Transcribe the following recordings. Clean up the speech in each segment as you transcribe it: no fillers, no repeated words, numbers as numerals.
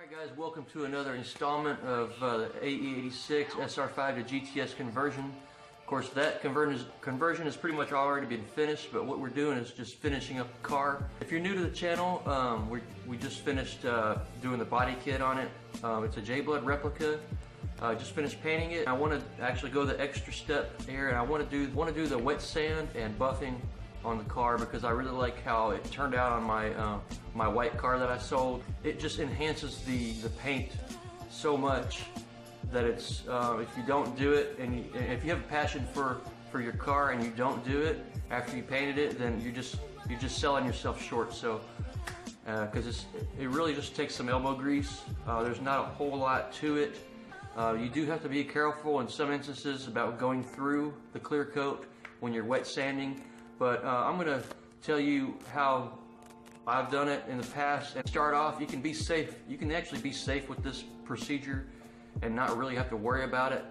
Alright guys, welcome to another installment of the AE86 SR5 to GTS conversion. Of course, that conversion has pretty much already been finished, but what we're doing is just finishing up the car. If you're new to the channel, we just finished doing the body kit on it. It's a J-Blood replica. Just finished painting it. I want to actually go the extra step here, and I want to do the wet sand and buffing on the car because I really like how it turned out on my my white car that I sold. It just enhances the paint so much that it's if you don't do it, and if you have a passion for your car and you don't do it after you painted it, then you're just selling yourself short. So because it really just takes some elbow grease. There's not a whole lot to it. You do have to be careful in some instances about going through the clear coat when you're wet sanding. But I'm going to tell you how I've done it in the past. And start off, you can be safe. You can actually be safe with this procedure and not really have to worry about it.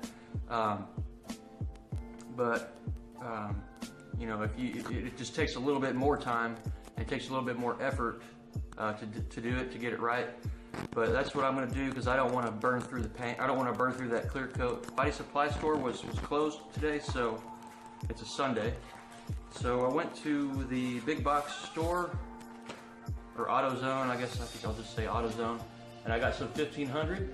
You know, it just takes a little bit more time. It takes a little bit more effort to do it, to get it right. But that's what I'm going to do because I don't want to burn through the paint. I don't want to burn through that clear coat. Body supply store was closed today, so it's a Sunday. So I went to the big box store, or AutoZone, I think I'll just say AutoZone, and I got some 1500.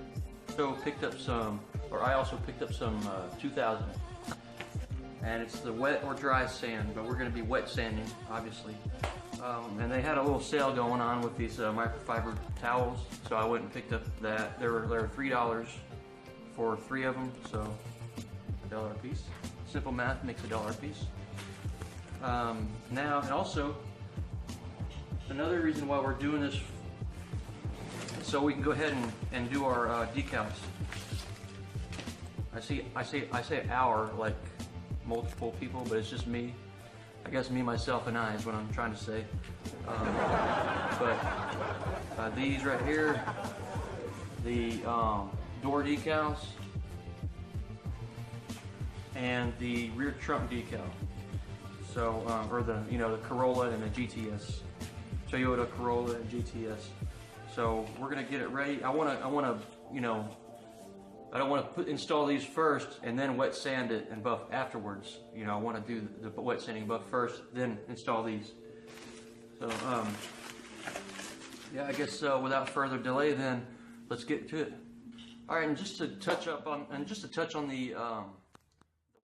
So picked up some, or I also picked up some 2000. And it's the wet or dry sand, but we're going to be wet sanding, obviously. And they had a little sale going on with these microfiber towels, so I went and picked up that. They were $3 for 3 of them, so $1 a piece. Simple math makes $1 a piece. Now, and also, another reason why we're doing this, so we can go ahead and do our decals. I say our like multiple people, but it's just me. I guess me, myself, and I is what I'm trying to say. But these right here, the door decals and the rear trunk decal. So, or the the Corolla and the GTS, Toyota Corolla and GTS. So we're gonna get it ready. I wanna, I don't want to install these first and then wet sand it and buff afterwards. I want to do the wet sanding buff first, then install these. So, yeah, I guess without further delay, then let's get to it. All right, and just to touch on the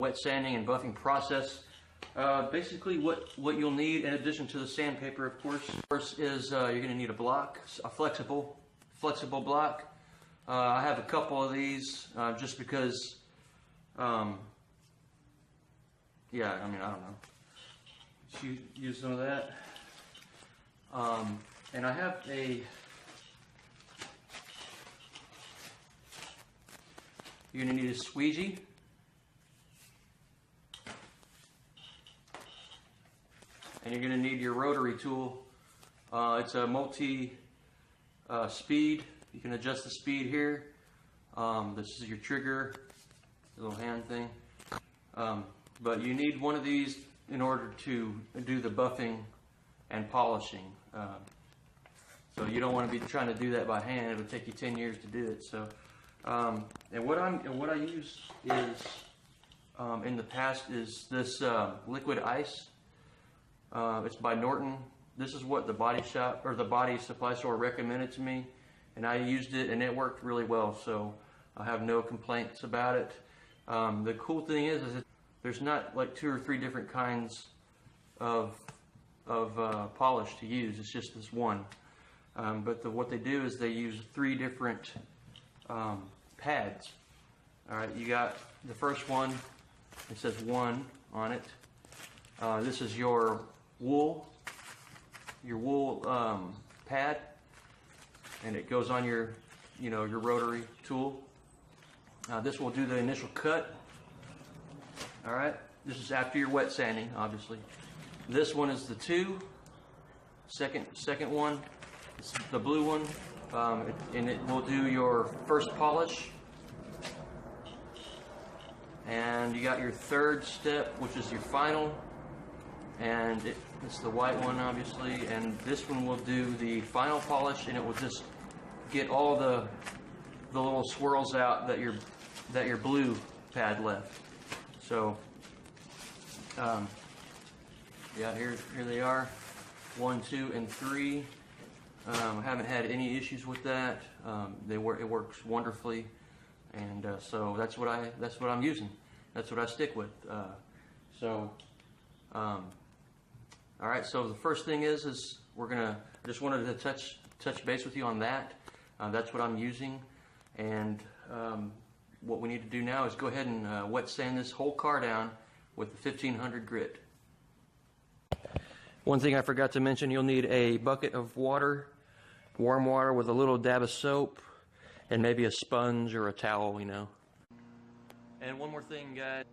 wet sanding and buffing process. Basically, what you'll need in addition to the sandpaper, of course, is you're going to need a block, a flexible block. I have a couple of these just because, yeah, I mean, I don't know. Use some of that. And I have you're going to need a squeegee. And you're going to need your rotary tool. It's a multi-speed. You can adjust the speed here. This is your trigger, the little hand thing. But you need one of these in order to do the buffing and polishing. So you don't want to be trying to do that by hand. It would take you 10 years to do it. So, and what I use is in the past is this liquid ice. It's by Norton. This is what the body shop or the body supply store recommended to me, and I used it and it worked really well. So I have no complaints about it. The cool thing is there's not like 2 or 3 different kinds of polish to use. It's just this one. But what they do is they use 3 different pads. All right, you got the first one. It says 1 on it. This is your wool pad, and it goes on your your rotary tool. This will do the initial cut. All right, this is after your wet sanding, obviously. This one is the 2. Second one, it's the blue one, and it will do your first polish. And you got your 3rd step, which is your final. And it's the white one, obviously, and this one will do the final polish, and it will just get all the little swirls out that your blue pad left. So yeah, here they are, 1, 2, and 3. I haven't had any issues with that. It works wonderfully, and so that's what I'm using. That's what I stick with. All right. So the first thing is just wanted to touch base with you on that. That's what I'm using, and what we need to do now is go ahead and wet sand this whole car down with the 1500 grit. One thing I forgot to mention, you'll need a bucket of water, warm water with a little dab of soap, and maybe a sponge or a towel, you know. And one more thing, guys,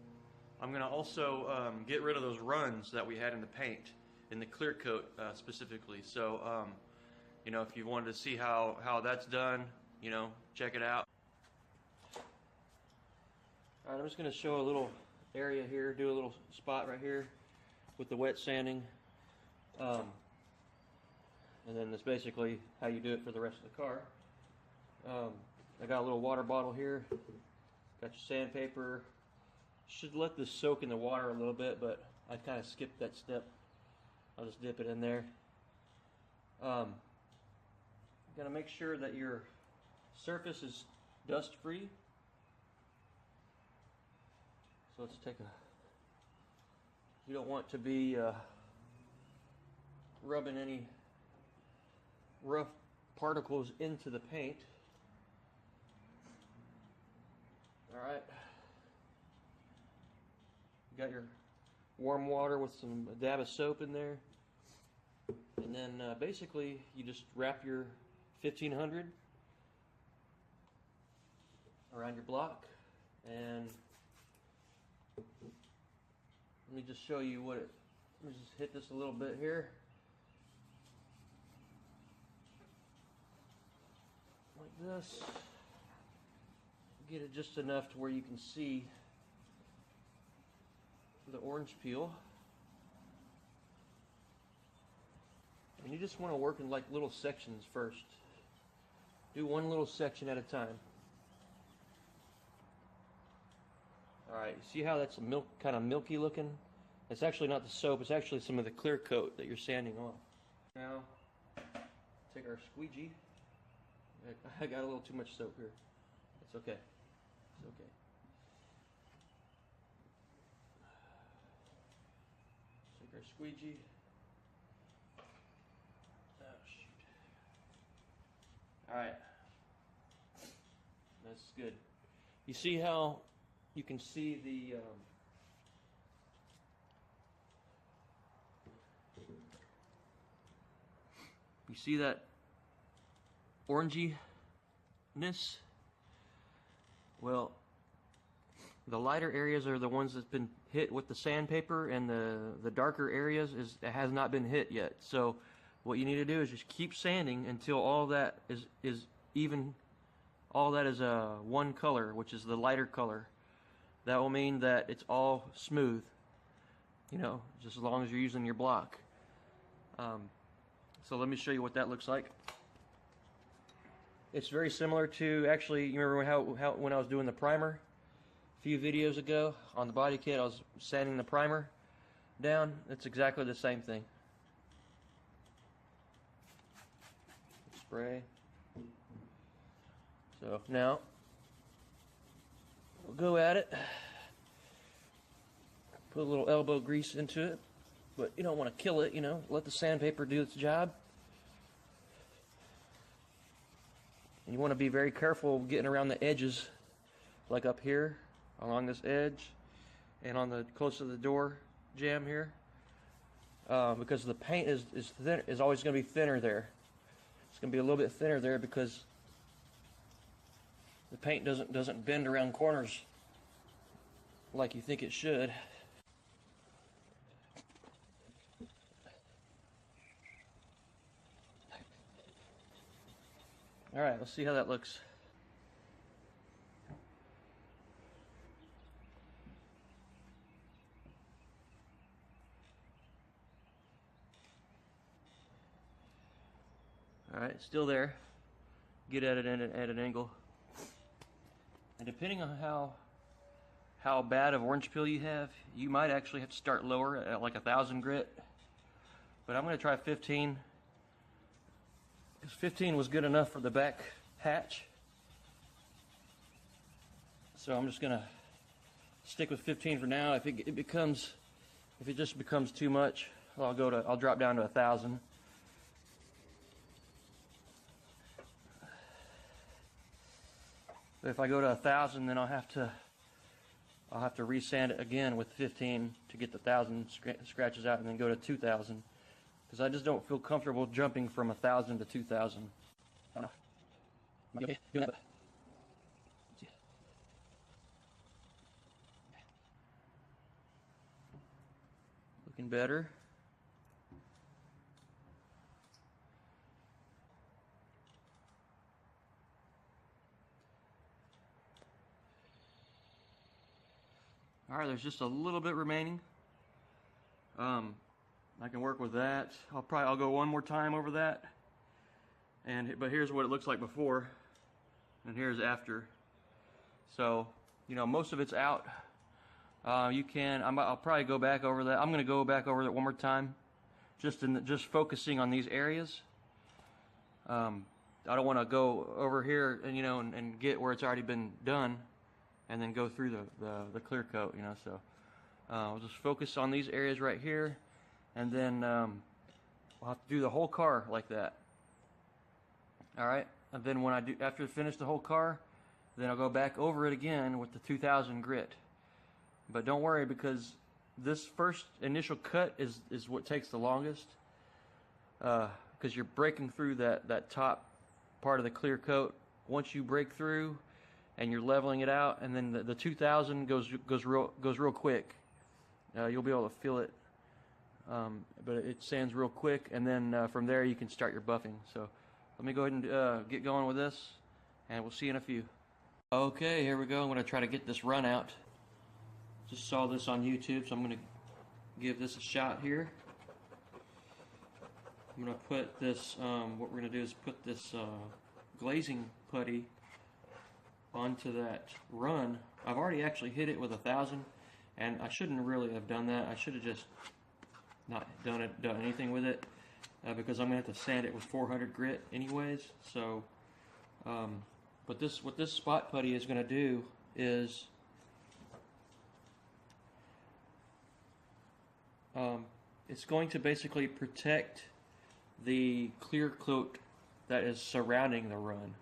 I'm going to also get rid of those runs that we had in the paint, in the clear coat specifically. So, you know, if you wanted to see how that's done, you know, check it out. Alright, I'm just going to show a little area here, do a little spot right here with the wet sanding. And then that's basically how you do it for the rest of the car. I got a little water bottle here, got your sandpaper. Should let this soak in the water a little bit, but I kind of skipped that step. I'll just dip it in there. Got to make sure that your surface is dust free. So let's take you don't want to be rubbing any rough particles into the paint. Alright. You got your warm water with a dab of soap in there. And then basically you just wrap your 1500 around your block, and let me just show you let me just hit this a little bit here. Like this. Get it just enough to where you can see the orange peel. And you just want to work in like little sections first. Do one little section at a time. Alright, see how that's kind of milky looking? It's actually not the soap, it's actually some of the clear coat that you're sanding off. Now, take our squeegee. I got a little too much soap here. It's okay. It's okay. Take our squeegee. Oh, shoot. Alright. That's good. You see how you can see the you see that oranginess? Well, the lighter areas are the ones that's been hit with the sandpaper, and the darker areas has not been hit yet. So what you need to do is just keep sanding until all that is even. All that is one color, which is the lighter color. That will mean that it's all smooth, you know, just as long as you're using your block. So let me show you what that looks like. It's very similar to, actually, you remember how when I was doing the primer a few videos ago on the body kit, I was sanding the primer down. It's exactly the same thing. Spray. So now we'll go at it. Put a little elbow grease into it, but you don't want to kill it, you know. Let the sandpaper do its job. And you want to be very careful getting around the edges, like up here, along this edge, and on the close to the door jamb here, because the paint is always going to be thinner there. It's going to be a little bit thinner there because the paint doesn't bend around corners like you think it should. All right, let's see how that looks. All right, still there. get at it at an angle. And depending on how bad of orange peel you have, you might actually have to start lower at like 1,000 grit. But I'm going to try 15. Because 15 was good enough for the back hatch. So I'm just going to stick with 15 for now. If it just becomes too much, I'll drop down to 1,000. But if I go to 1,000, then I'll have to resand it again with 15 to get the 1,000 scratches out, and then go to 2,000. Because I just don't feel comfortable jumping from 1,000 to 2,000. I don't know. Am I okay doing that? Let's see. Looking better. Alright, there's just a little bit remaining. I can work with that. I'll go one more time over that. But here's what it looks like before, and here's after. So, you know, most of it's out. I'll probably go back over that. I'm going to go back over that one more time, just focusing on these areas. I don't want to go over here and get where it's already been done, and then go through the clear coat, So we'll just focus on these areas right here, and then we'll have to do the whole car like that. All right, and then after I finish the whole car, then I'll go back over it again with the 2,000 grit. But don't worry, because this first initial cut is what takes the longest, because you're breaking through that top part of the clear coat. Once you break through and you're leveling it out, and then the 2,000 goes real quick. You'll be able to feel it, but it sands real quick, and then from there you can start your buffing. So let me go ahead and get going with this, and we'll see you in a few. Okay, here we go. I'm going to try to get this run out. Just saw this on YouTube, so I'm going to give this a shot here. I'm going to put this, what we're going to do is put this glazing putty onto that run. I've already actually hit it with 1,000, and I shouldn't really have done that. I should have just not done anything with it, because I'm going to have to sand it with 400 grit anyways. So, but what this spot putty is going to do is it's going to basically protect the clear coat that is surrounding the run.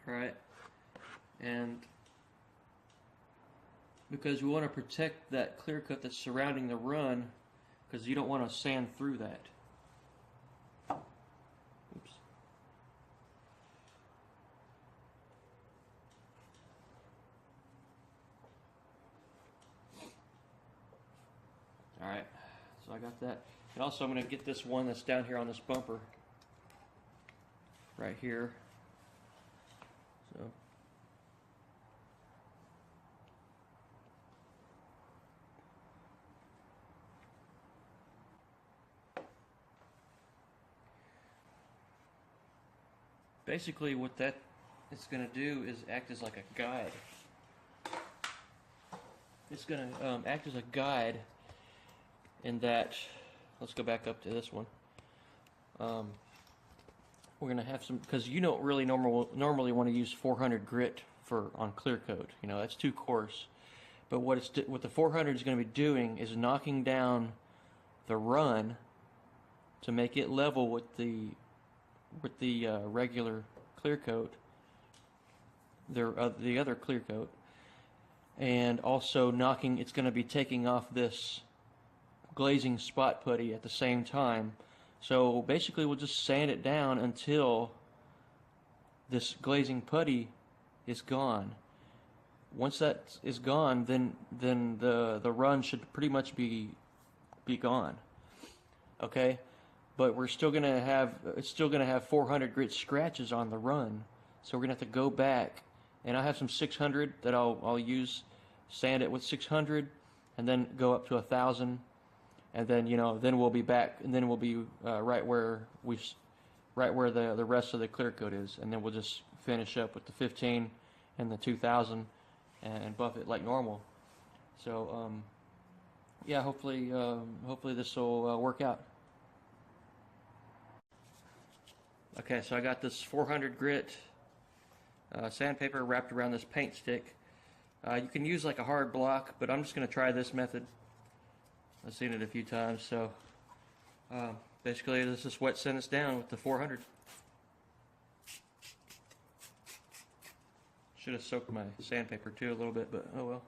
Alright, and because we want to protect that clear coat that's surrounding the run, because you don't want to sand through that. Oops. Alright, so I got that. And also I'm going to get this one that's down here on this bumper right here. So basically what that is going to do is act as like a guide. It's going to act as a guide in that, let's go back up to this one. We're going to have some, because you don't really normally want to use 400 grit on clear coat. That's too coarse. But what the 400 is going to be doing is knocking down the run to make it level with the regular clear coat, the other clear coat, and also it's going to be taking off this glazing spot putty at the same time. So basically we'll just sand it down until this glazing putty is gone. Once that is gone, then the run should pretty much be gone. Okay? But it's still gonna have 400 grit scratches on the run. So we're gonna have to go back, and I have some 600 that I'll use, sand it with 600, and then go up to 1,000. and then then we'll be back, and then we'll be right where the rest of the clear coat is, and then we'll just finish up with the 15 and the 2000 and buff it like normal. So yeah, hopefully this will work out. Okay, so I got this 400 grit sandpaper wrapped around this paint stick. You can use like a hard block, but I'm just going to try this method. I've seen it a few times. So basically, let's just wet sand this down with the 400. Should have soaked my sandpaper too a little bit, but oh well.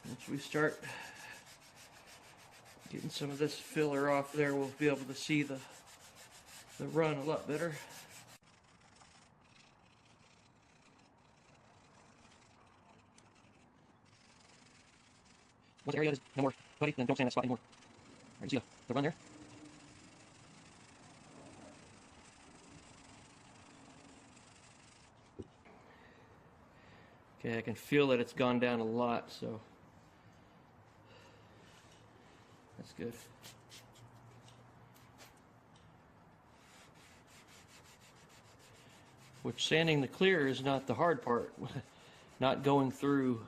Once we start getting some of this filler off there, we'll be able to see the run a lot better. Once the area is no more putty, then don't sand that spot anymore. Alright, you see the run there? Okay, I can feel that it's gone down a lot, so that's good. Which sanding the clear is not the hard part. Not going through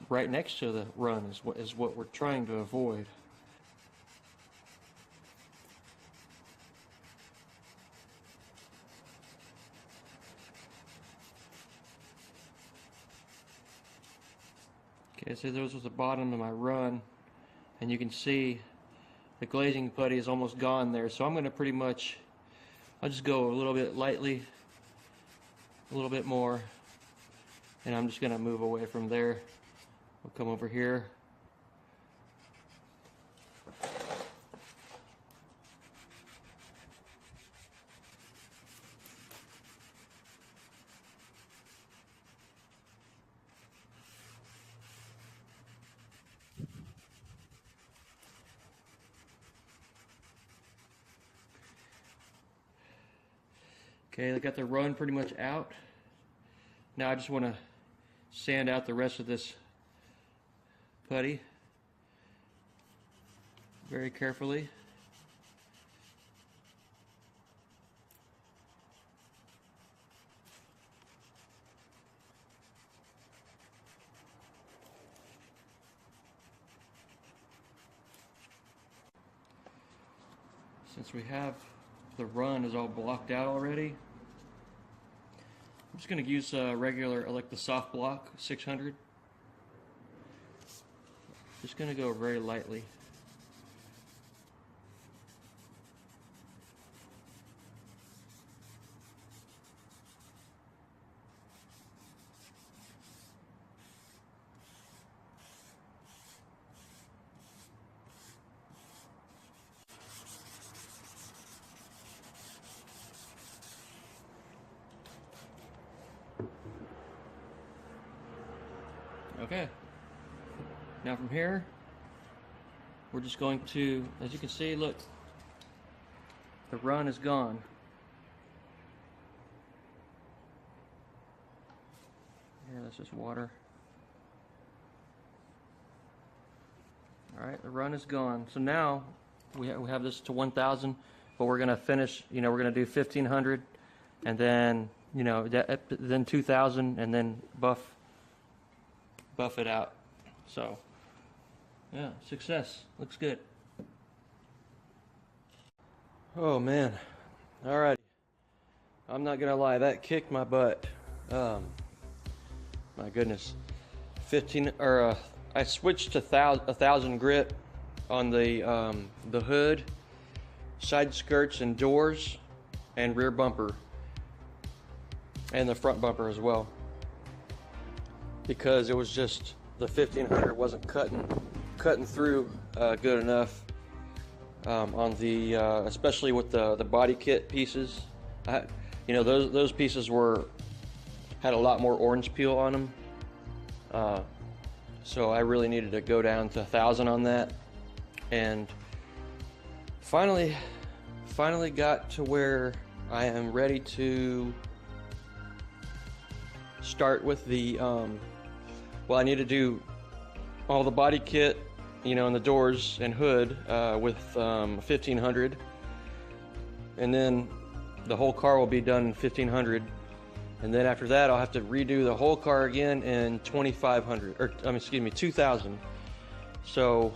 right next to the run is what we're trying to avoid. Okay, so this was the bottom of my run, and you can see the glazing putty is almost gone there. So I'm going to pretty much, I'll just go a little bit lightly, a little bit more, and I'm just going to move away from there. We'll come over here. Okay, I got the run pretty much out. Now I just want to sand out the rest of this putty very carefully. Since we have the run is all blocked out already, I'm just going to use regular, like the soft block 600. Just going to go very lightly. Okay, now from here, we're just going to, as you can see, look, the run is gone. Here, that's just water. Alright, the run is gone. So now, we have this to 1,000, but we're going to finish, we're going to do 1,500, and then, then 2,000, and then buff it out. So yeah, success. Looks good. Oh man. Alright, I'm not gonna lie, that kicked my butt. My goodness. I switched to 1,000 grit on the hood, side skirts and doors, and rear bumper, and the front bumper as well, because it was just the 1,500 wasn't cutting through good enough on the especially with the body kit pieces. Those pieces were had a lot more orange peel on them. So I really needed to go down to 1,000 on that, and finally got to where I am ready to start with the well, I need to do all the body kit, you know, and the doors and hood with 1500, and then the whole car will be done in 1500, and then after that I'll have to redo the whole car again in 2500, or excuse me, 2000. So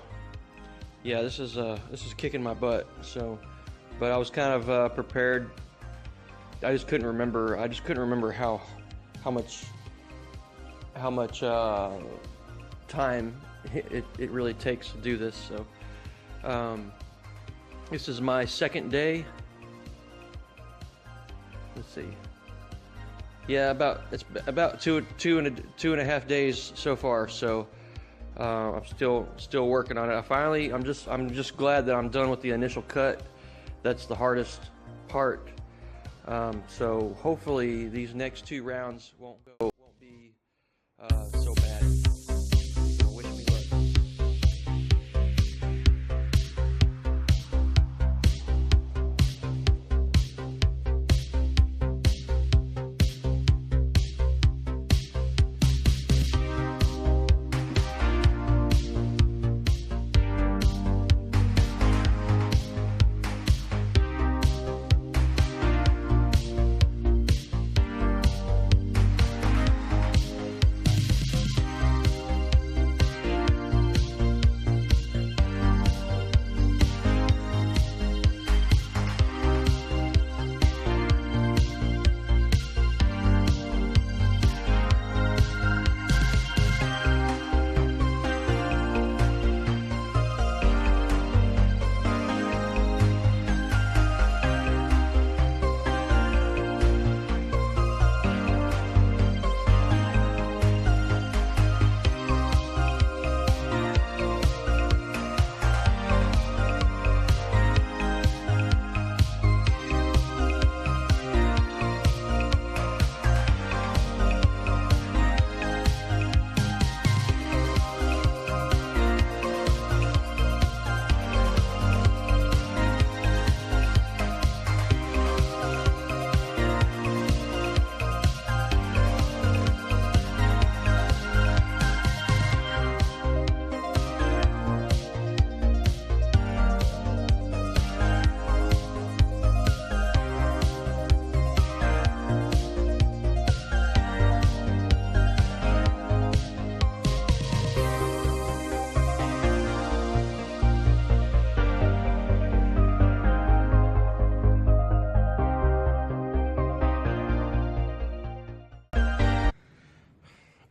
yeah, this is kicking my butt. So, but I was kind of prepared. I just couldn't remember how much time it really takes to do this. So this is my second day. Let's see. Yeah, it's about two and a half days so far. So I'm still working on it. I'm just glad that I'm done with the initial cut. That's the hardest part. So hopefully these next 2 rounds won't be so bad. So wish me luck.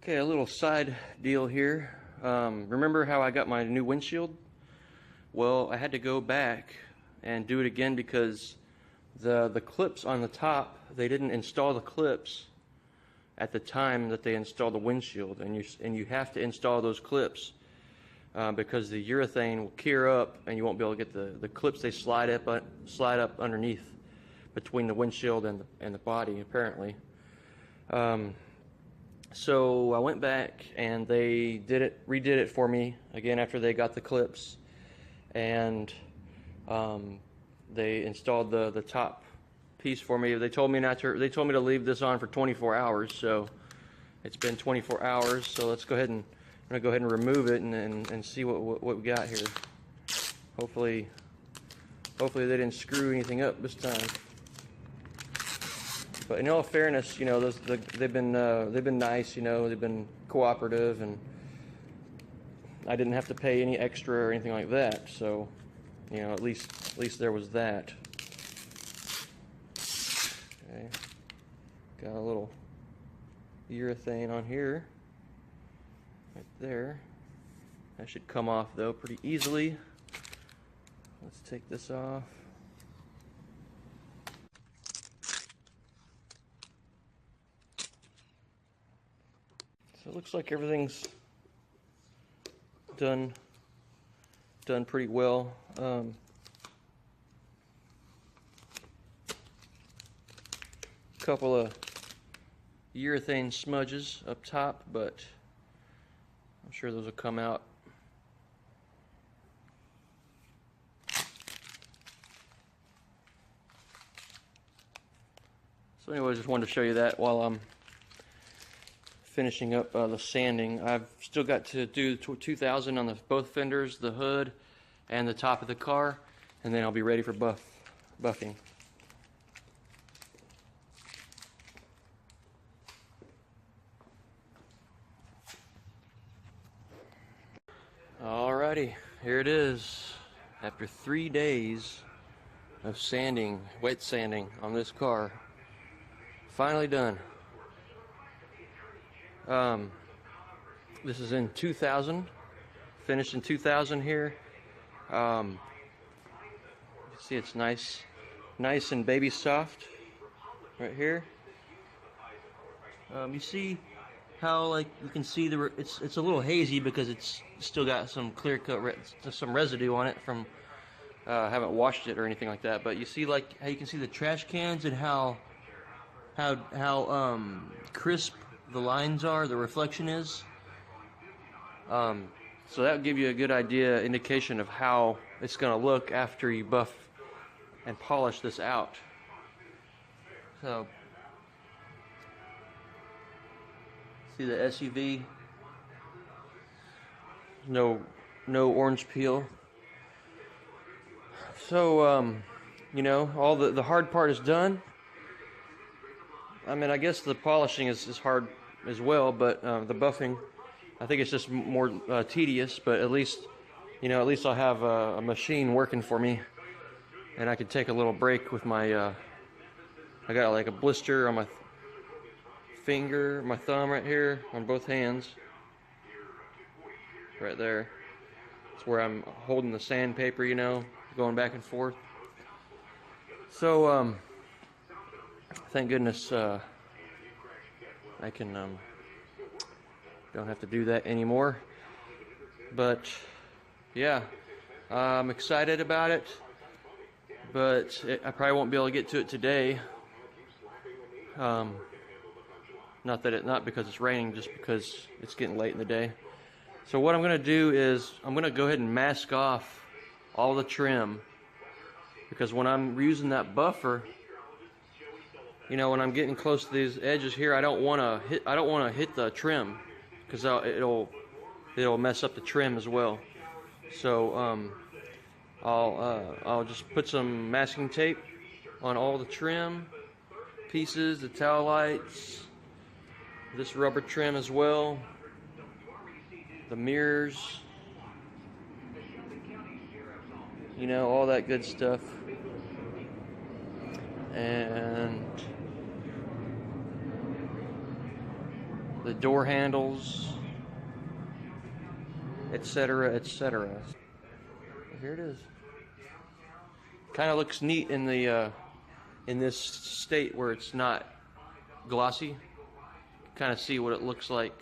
Okay, a little side deal here. Remember how I got my new windshield? Well, I had to go back and do it again because the clips on the top, they didn't install the clips at the time that they installed the windshield, and you have to install those clips because the urethane will cure up and you won't be able to get the clips. They slide up underneath between the windshield and the body, apparently. So I went back and they redid it for me again after they got the clips, and they installed the top piece for me. They told me to leave this on for 24 hours, so it's been 24 hours. So let's go ahead and I'm gonna go ahead and remove it and see what we got here. Hopefully they didn't screw anything up this time. But in all fairness, you know, they've been nice, you know, they've been cooperative, and I didn't have to pay any extra or anything like that. So, you know, at least there was that. Okay, got a little urethane on here, right there. That should come off though pretty easily. Let's take this off. So it looks like everything's done pretty well. Couple of urethane smudges up top, but I'm sure those will come out. So anyway, I just wanted to show you that while I'm finishing up the sanding. I've still got to do 2000 on both fenders, the hood, and the top of the car, and then I'll be ready for buffing. Alrighty, here it is. After 3 days of sanding, wet sanding on this car, finally done. This is in 2000, finished in 2000 here. You see it's nice and baby soft right here. You see how, like, you can see it's a little hazy because it's still got some clear cut some residue on it from haven't washed it or anything like that. But you see, like, how you can see the trash cans and how crisp the lines are, the reflection is. So that will give you a good indication of how it's going to look after you buff and polish this out. So, see the SUV? No orange peel. So, you know, all the hard part is done. I mean, I guess the polishing is hard as well, but the buffing, I think it's just more tedious. But at least, you know, I'll have a machine working for me, and I can take a little break with my. I got like a blister on my finger, my thumb right here, on both hands. Right there. It's where I'm holding the sandpaper, you know, going back and forth. So, thank goodness I can don't have to do that anymore. But yeah, I'm excited about it, but I probably won't be able to get to it today. Not because it's raining, just because it's getting late in the day. So what I'm going to do is I'm going to go ahead and mask off all the trim, because when I'm using that buffer, you know, when I'm getting close to these edges here, I don't want to hit the trim, because it'll mess up the trim as well. So I'll just put some masking tape on all the trim pieces, the tail lights, this rubber trim as well, the mirrors, you know, all that good stuff. And the door handles, etc., etc. Here it is. Kind of looks neat in the in this state where it's not glossy. Kind of see what it looks like,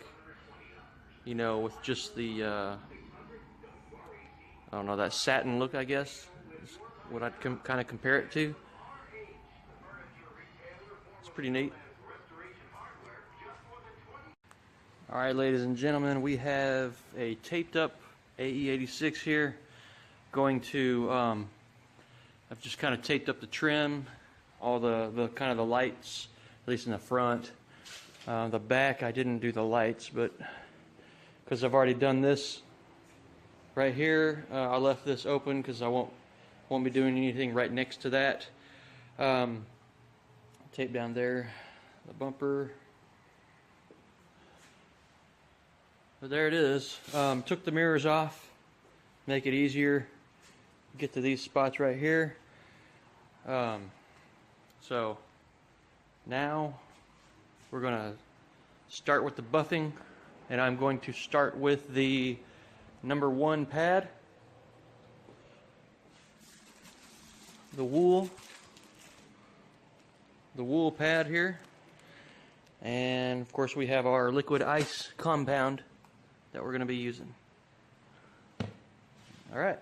you know, with just the I don't know, that satin look, I guess is what I'd kind of compare it to. It's pretty neat. Alright, ladies and gentlemen, we have a taped up AE86 here. Going to I've just kind of taped up the trim, all the kind of the lights, at least in the front. The back I didn't do the lights, but because I've already done this right here, I left this open because I won't be doing anything right next to that. Tape down there, the bumper. But there it is. Took the mirrors off, make it easier. Get to these spots right here. So now we're going to start with the buffing, and I'm going to start with the #1 pad, the wool pad here, and of course we have our liquid ice compound that we're going to be using. All right.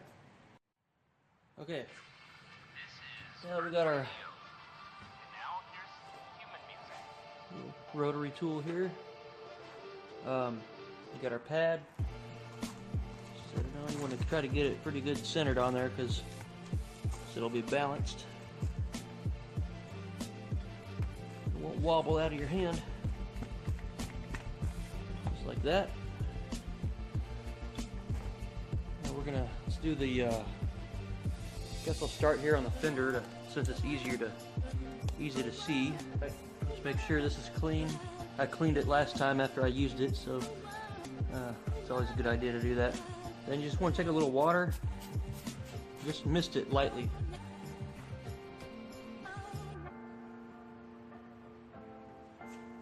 Okay. Now we got our Little rotary tool here. We got our pad. Set it on. You want to try to get it pretty good centered on there because it'll be balanced. It won't wobble out of your hand. Just like that. Now we're gonna let's do the. I guess I'll start here on the fender since it's easy to see. Just make sure this is clean. I cleaned it last time after I used it, so it's always a good idea to do that. Then you just want to take a little water, just mist it lightly.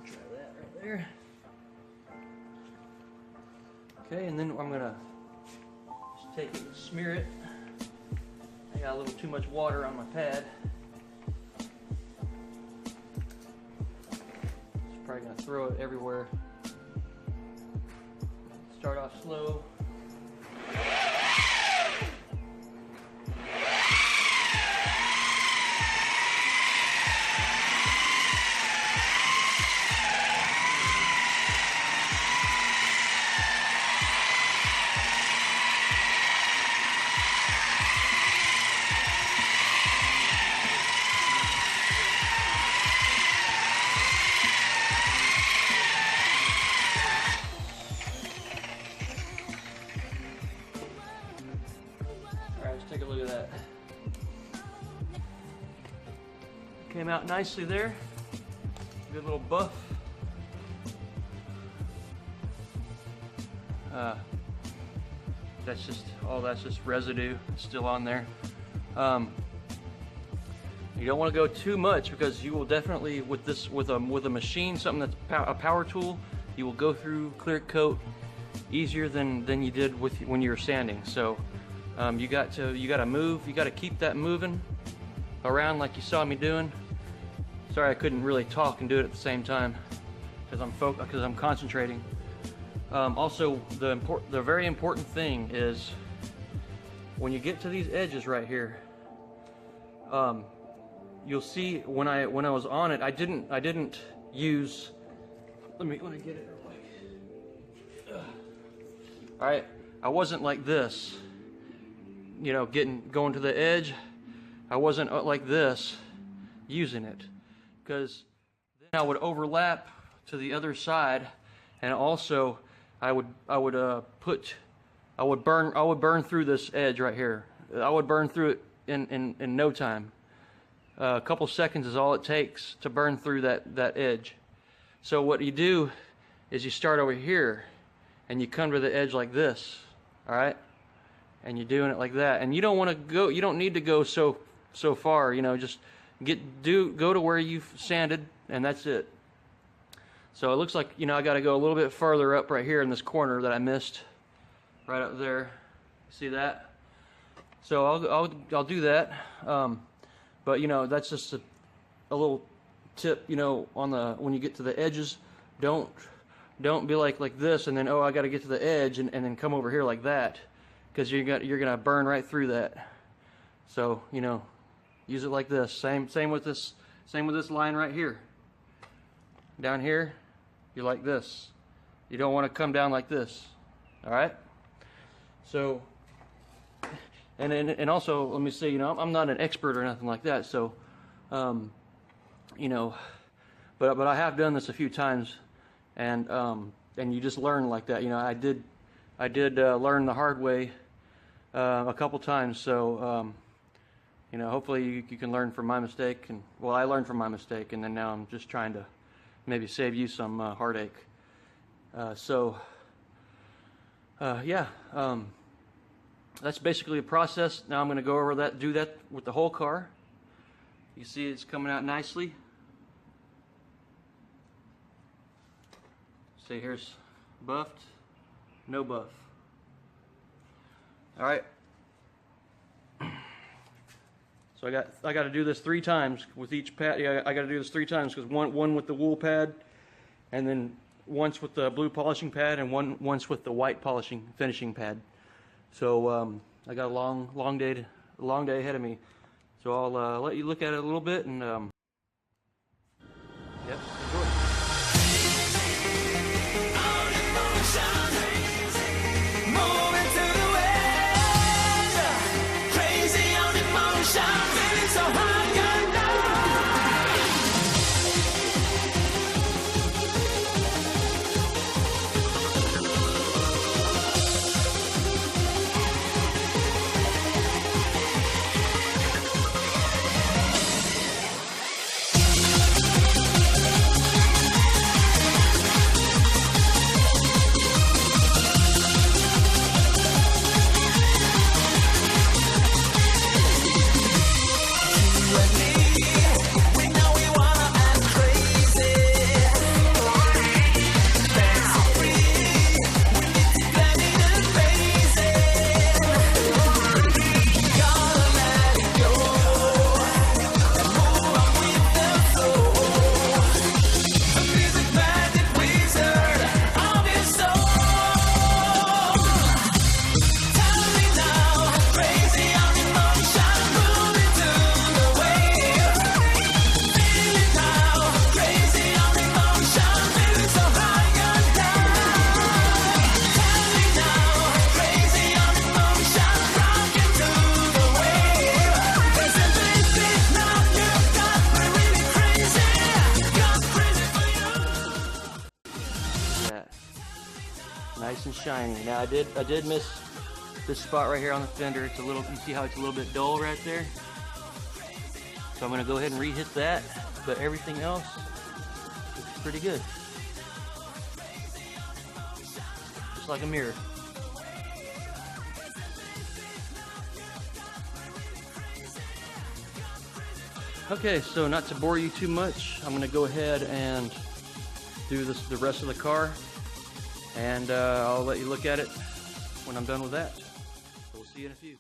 Try that right there. Okay, and then I'm gonna just take it and smear it. I got a little too much water on my pad. Probably gonna throw it everywhere. Start off slow. Take a look at that. Came out nicely there. Good little buff. That's just residue still on there. You don't want to go too much because you will definitely with a machine, something that's a power tool, you will go through clear coat easier than you did when you were sanding. So. You got to move. You got to keep that moving around like you saw me doing. Sorry, I couldn't really talk and do it at the same time because I'm concentrating. Also, the very important thing is when you get to these edges right here. You'll see when I was on it, I didn't use. Let me get it real quick. All right, I wasn't like this. You know, going to the edge, I wasn't like this using it because then I would overlap to the other side, and also I would burn through this edge right here. I would burn through it in no time. A couple seconds is all it takes to burn through that edge. So what you do is you start over here and you come to the edge like this, all right? And you're doing it like that, and you don't want to go. You don't need to go so far. You know, just go to where you've sanded, and that's it. So it looks like I got to go a little bit further up right here in this corner that I missed, right up there. See that? So I'll do that. But that's just a little tip. When you get to the edges, don't be like this, and then I got to get to the edge, and then come over here like that. Because you're gonna burn right through that. So use it like this. Same with this line right here. Down here, you're like this. You don't want to come down like this. All right. So and also let me say I'm not an expert or nothing like that. So but I have done this a few times, and you just learn like that. I did learn the hard way a couple times, so hopefully you can learn from my mistake. And I learned from my mistake, and then now I'm just trying to maybe save you some heartache. That's basically the process. Now I'm going to go over that, do that with the whole car. You see it's coming out nicely. See, here's buffed, no buff. All right. So I got to do this 3 times with each pad. Yeah, I got to do this 3 times because one with the wool pad, and then once with the blue polishing pad, and once with the white polishing finishing pad. So I got a long day ahead of me. So I'll let you look at it a little bit, and yep, enjoy. shiny. Now I did miss this spot right here on the fender. It's a little, you see how it's a little bit dull right there? So I'm gonna go ahead and re-hit that, but everything else looks pretty good. Just like a mirror. Okay, so not to bore you too much, I'm gonna go ahead and do the rest of the car, and I'll let you look at it when I'm done with that. So we'll see you in a few.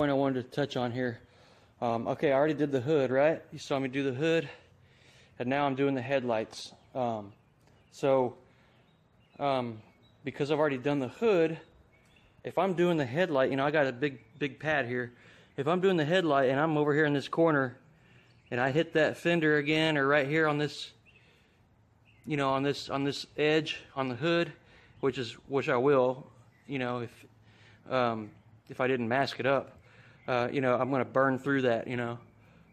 I wanted to touch on here. Okay, I already did the hood, right? You saw me do the hood, and now I'm doing the headlights. Because I've already done the hood, if I'm doing the headlight, you know, I got a big pad here. If I'm doing the headlight and I'm over here in this corner, and I hit that fender again, or right here on this, you know, on this edge on the hood, which I will, you know, if I didn't mask it up. You know, I'm going to burn through that, you know,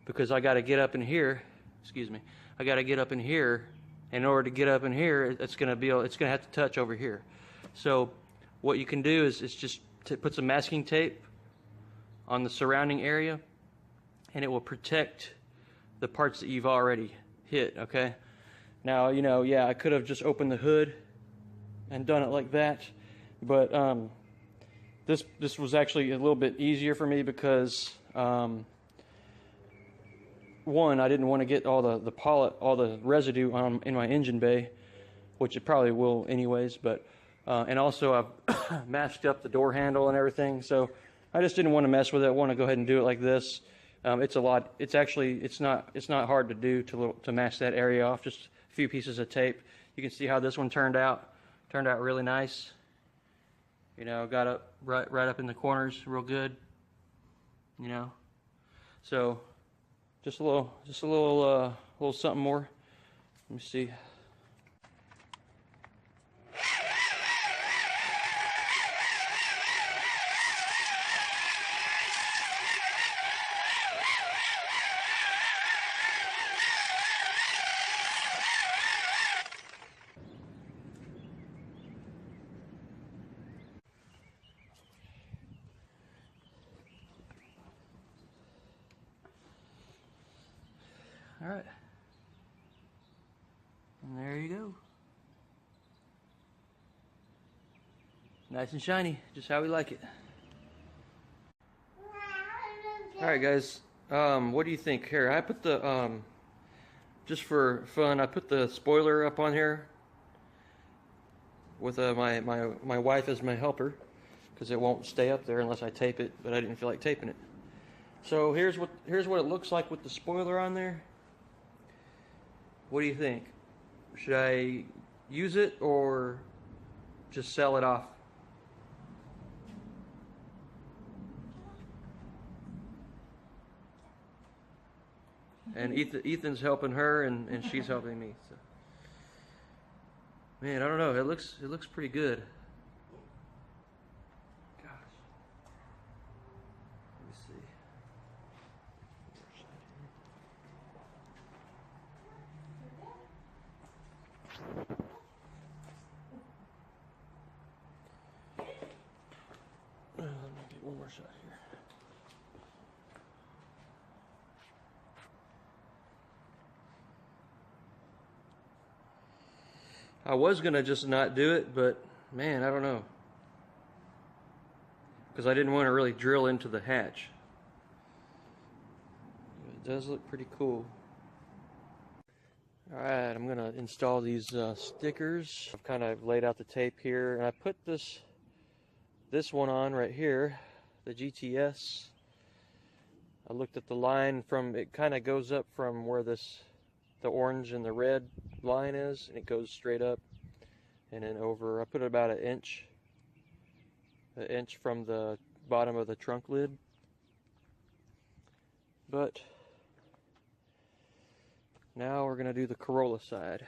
because I got to get up in here. Excuse me. I got to get up in here. In order to get up in here, it's going to have to touch over here. So what you can do is just put some masking tape on the surrounding area, and it will protect the parts that you've already hit. Okay. Now, you know, yeah, I could have just opened the hood and done it like that, but This was actually a little bit easier for me because one, I didn't want to get all the residue in my engine bay, which it probably will anyways. But and also I've masked up the door handle and everything, so I just didn't want to mess with it. I want to go ahead and do it like this. It's a lot. It's not hard to do to mask that area off. Just a few pieces of tape. You can see how this one turned out. Turned out really nice. You know, got up right up in the corners real good, you know. So just a little something more. Let me see. All right, and there you go. Nice and shiny, just how we like it. All right, guys, what do you think? Here, I put the, just for fun, I put the spoiler up on here with my wife as my helper, because it won't stay up there unless I tape it, but I didn't feel like taping it. So here's what it looks like with the spoiler on there. What do you think? Should I use it or just sell it off? And Ethan's helping her, and she's helping me. So. Man, I don't know. It looks pretty good. Gosh. Let me see. Let me get one more shot here. I was gonna just not do it, but man, I don't know, because I didn't want to really drill into the hatch. It does look pretty cool. Alright, I'm gonna install these stickers. I've kind of laid out the tape here, and I put this one on right here, the GTS. I looked at the line from, it kind of goes up from where the orange and the red line is, and it goes straight up and then over. I put it about an inch from the bottom of the trunk lid. But now we're going to do the Corolla side.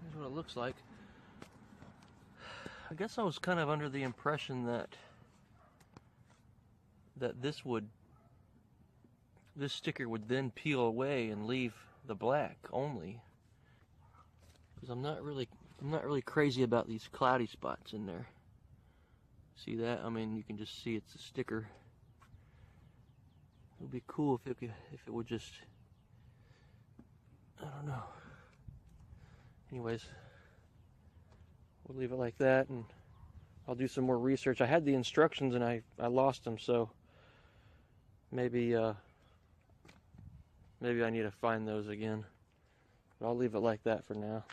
Here's what it looks like. I guess I was kind of under the impression that this sticker would then peel away and leave the black only. Because I'm not really crazy about these cloudy spots in there. See that? I mean, you can just see it's a sticker. It would be cool if it would just, I don't know. Anyways, we'll leave it like that, and I'll do some more research. I had the instructions and I lost them, so maybe I need to find those again. But I'll leave it like that for now.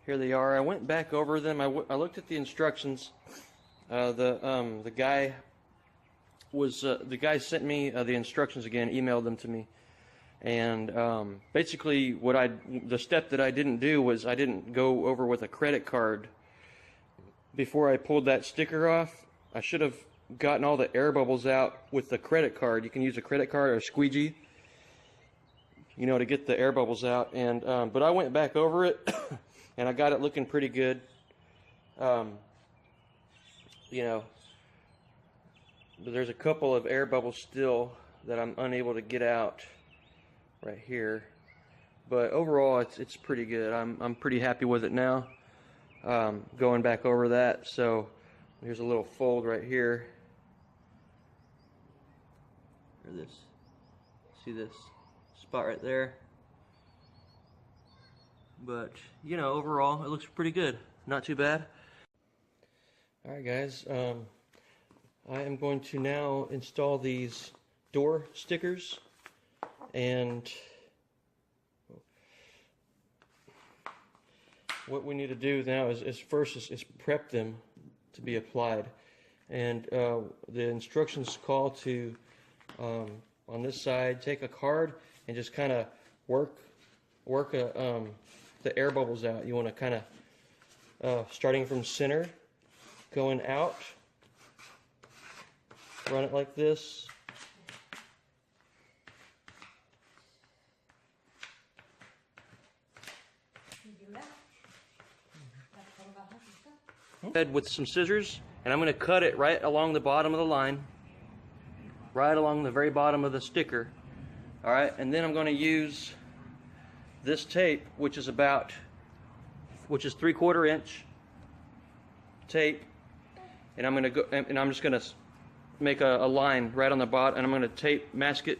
Here they are. I went back over them. I looked at the instructions. The guy sent me the instructions again, emailed them to me, and basically the step that I didn't do was I didn't go over with a credit card before I pulled that sticker off. I should have gotten all the air bubbles out with the credit card. You can use a credit card or a squeegee, you know, to get the air bubbles out. And but I went back over it and I got it looking pretty good. You know, but there's a couple of air bubbles still that I'm unable to get out right here. But overall, it's pretty good. I'm pretty happy with it now. Going back over that, so here's a little fold right here. Or this. See this spot right there? But you know, overall, it looks pretty good. Not too bad. All right, guys. I am going to now install these door stickers, and what we need to do now is first prep them to be applied. And the instructions call to, on this side, take a card and just kind of work the air bubbles out. You want to kind of, starting from center, going out, run it like this. With some scissors, and I'm going to cut it right along the bottom of the line, right along the very bottom of the sticker. All right, and then I'm going to use this tape, which is 3/4 inch tape, and I'm going to go, and I'm just going to make a line right on the bottom, and I'm going to mask it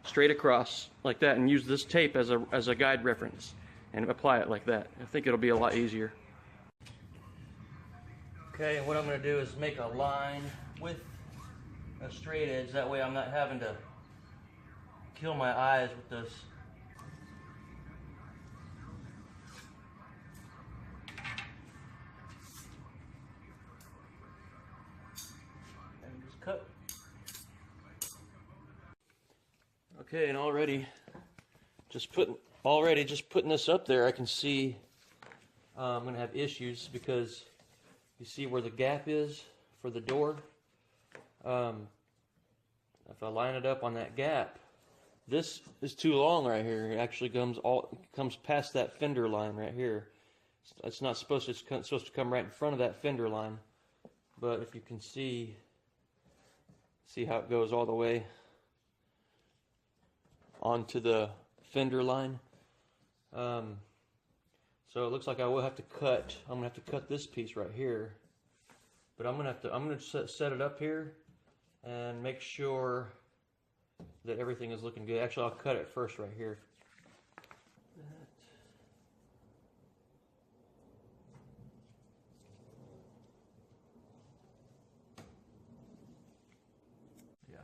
straight across like that, and use this tape as a guide reference, and apply it like that. I think it'll be a lot easier. Okay, and what I'm going to do is make a line with a straight edge. That way I'm not having to kill my eyes with this. And just cut. Okay, and already just putting this up there, I can see I'm going to have issues because you see where the gap is for the door. If I line it up on that gap, this is too long right here. It actually comes past that fender line right here. It's not supposed to. It's supposed to come right in front of that fender line. But if you can see how it goes all the way onto the fender line. So So it looks like I will have to cut. I'm gonna have to cut this piece right here, but I'm gonna set it up here and make sure that everything is looking good. Actually, I'll cut it first right here. Yeah.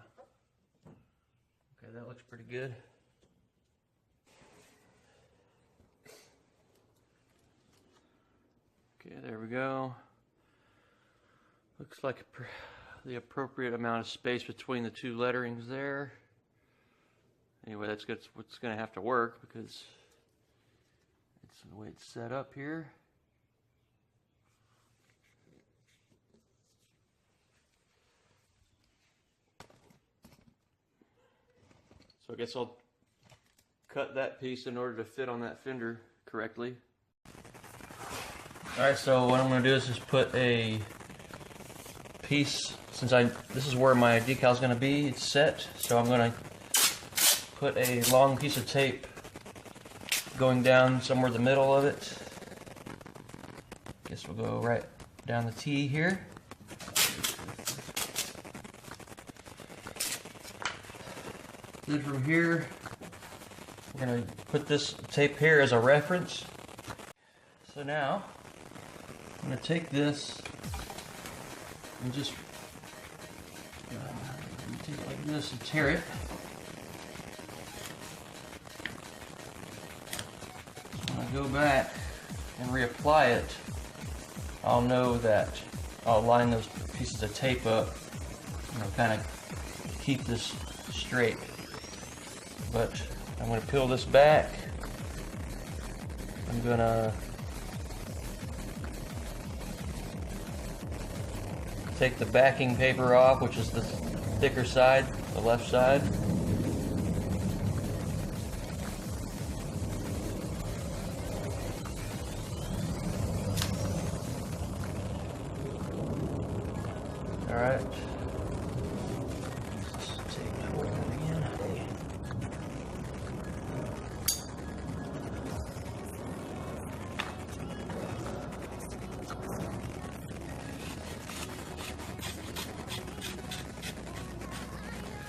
Okay, that looks pretty good. Okay, there we go. Looks like the appropriate amount of space between the two letterings there. Anyway, that's what's going to have to work because it's the way it's set up here. So I guess I'll cut that piece in order to fit on that fender correctly. Alright, so what I'm going to do is just put a piece, since this is where my decal is going to be, it's set, so I'm going to put a long piece of tape going down somewhere in the middle of it. Guess we'll go right down the T here. Then from here, we're going to put this tape here as a reference. So now, I'm going to take this and just take it like this and tear it. When I go back and reapply it, I'll know that I'll line those pieces of tape up, kind of keep this straight. But I'm going to peel this back. I'm going to take the backing paper off, which is the thicker side, the left side. Alright.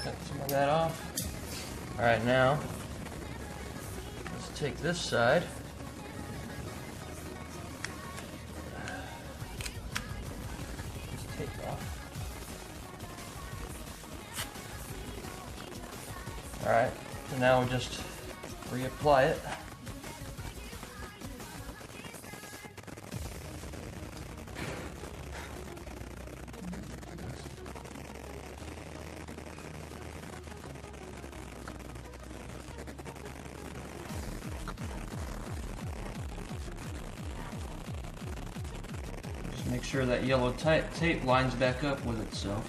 Cut some of that off. Alright, now let's take this side. Let's take off. Alright, so now we just reapply it. Make sure that yellow tape lines back up with itself.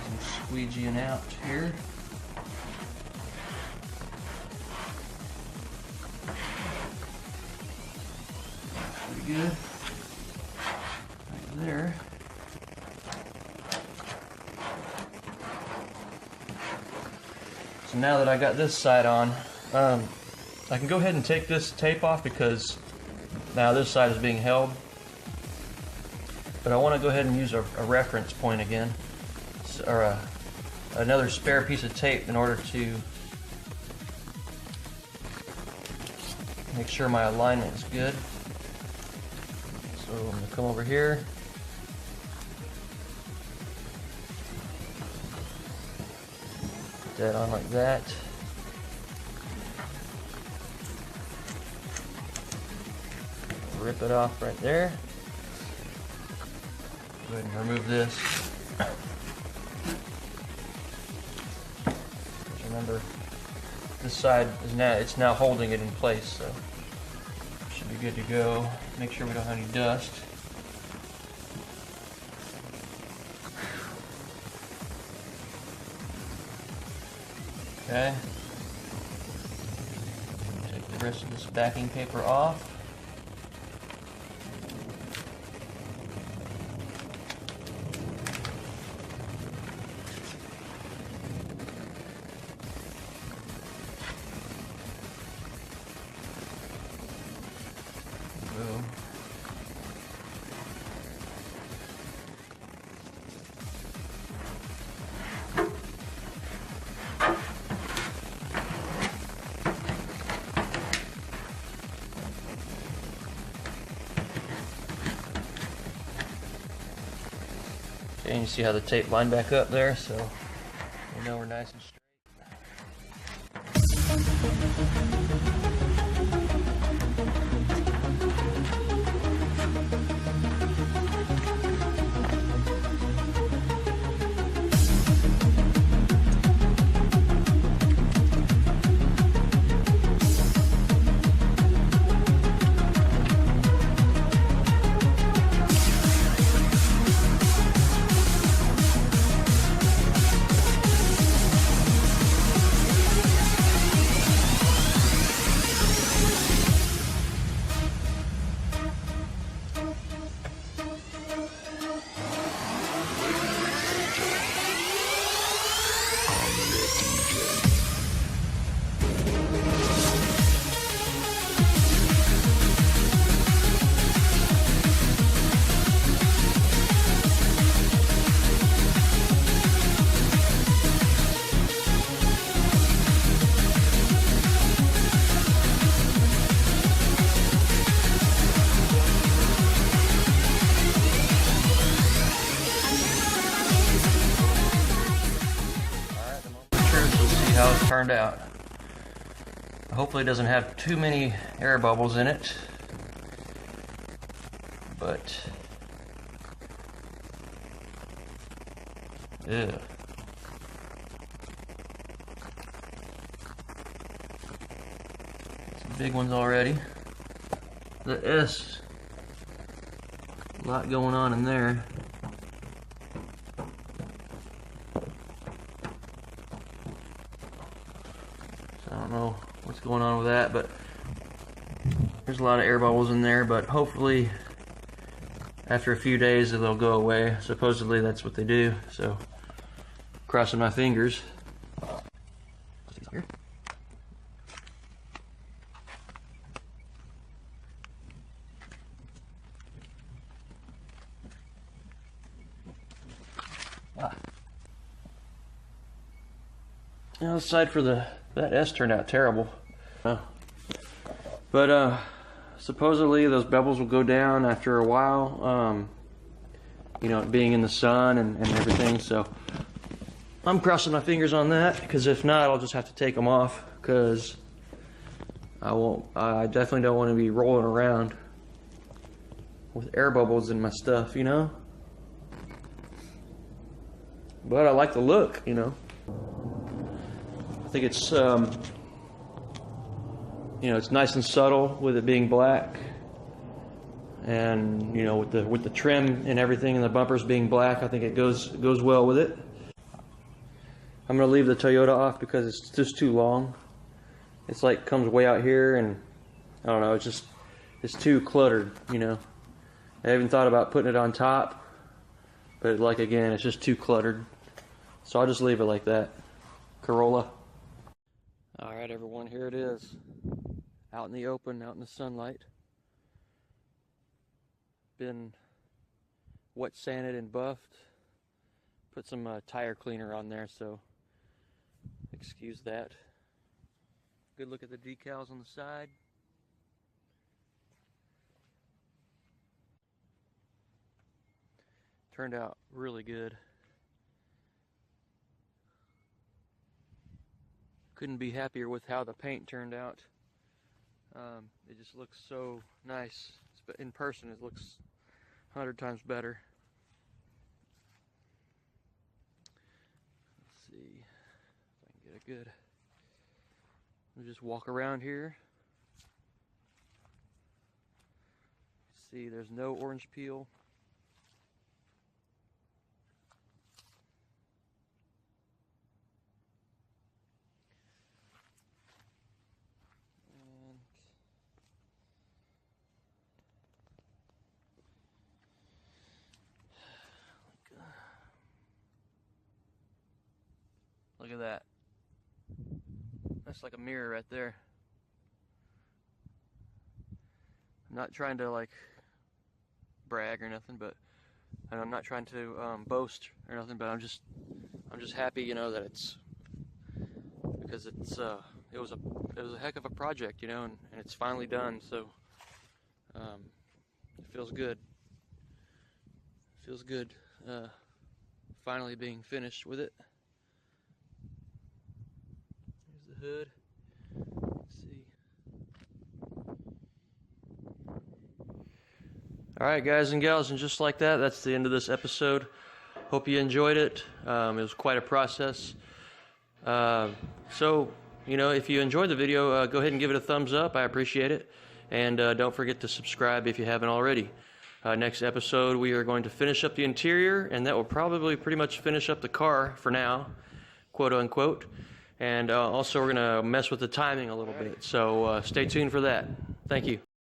Some squeegeeing out here. Pretty good. Right there. So now that I got this side on, I can go ahead and take this tape off because now this side is being held, but I want to go ahead and use a reference point again, or another spare piece of tape in order to make sure my alignment is good. So I'm going to come over here. Put that on like that. Rip it off right there. Go ahead and remove this. Just remember, this side is now holding it in place, so should be good to go. Make sure we don't have any dust. Okay. Take the rest of this backing paper off. Okay, and you see how the tape lined back up there, so we know we're nice and straight. How it's turned out. Hopefully it doesn't have too many air bubbles in it, but yeah. Some big ones already. The S, a lot going on in there. I don't know what's going on with that, but there's a lot of air bubbles in there, but hopefully after a few days they'll go away. Supposedly that's what they do, so crossing my fingers. Now, aside for that S turned out terrible. But supposedly those bubbles will go down after a while, you know, it being in the sun and everything, so I'm crossing my fingers on that, because if not, I'll just have to take them off, because I definitely don't want to be rolling around with air bubbles in my stuff, you know? But I like the look, you know? I think it's, you know, it's nice and subtle with it being black, and you know, with the trim and everything, and the bumpers being black, I think it goes well with it. I'm gonna leave the Toyota off because it's just too long. It's like comes way out here, and I don't know. It's too cluttered, you know. I even thought about putting it on top, but like again, it's just too cluttered. So I'll just leave it like that. Corolla. Alright everyone, here it is. Out in the open, out in the sunlight. Been wet sanded and buffed. Put some tire cleaner on there, so excuse that. Good look at the decals on the side. Turned out really good. Couldn't be happier with how the paint turned out. It just looks so nice. In person, it looks 100 times better. Let's see if I can get a good. We'll just walk around here. See, there's no orange peel. Look at that. That's like a mirror right there. I'm not trying to like brag or nothing, but and I'm not trying to boast or nothing, but I'm just happy, you know, that it's because it was a heck of a project, you know, and it's finally done. So it feels good. Feels good. finally being finished with it. Here's the hood. Let's see. Alright guys and gals, and just like that, that's the end of this episode. Hope you enjoyed it. It was quite a process. So, you know, if you enjoyed the video, go ahead and give it a thumbs up. I appreciate it. And don't forget to subscribe if you haven't already. Next episode, we are going to finish up the interior, and that will probably pretty much finish up the car for now, quote unquote. And also we're going to mess with the timing a little bit. So stay tuned for that. Thank you.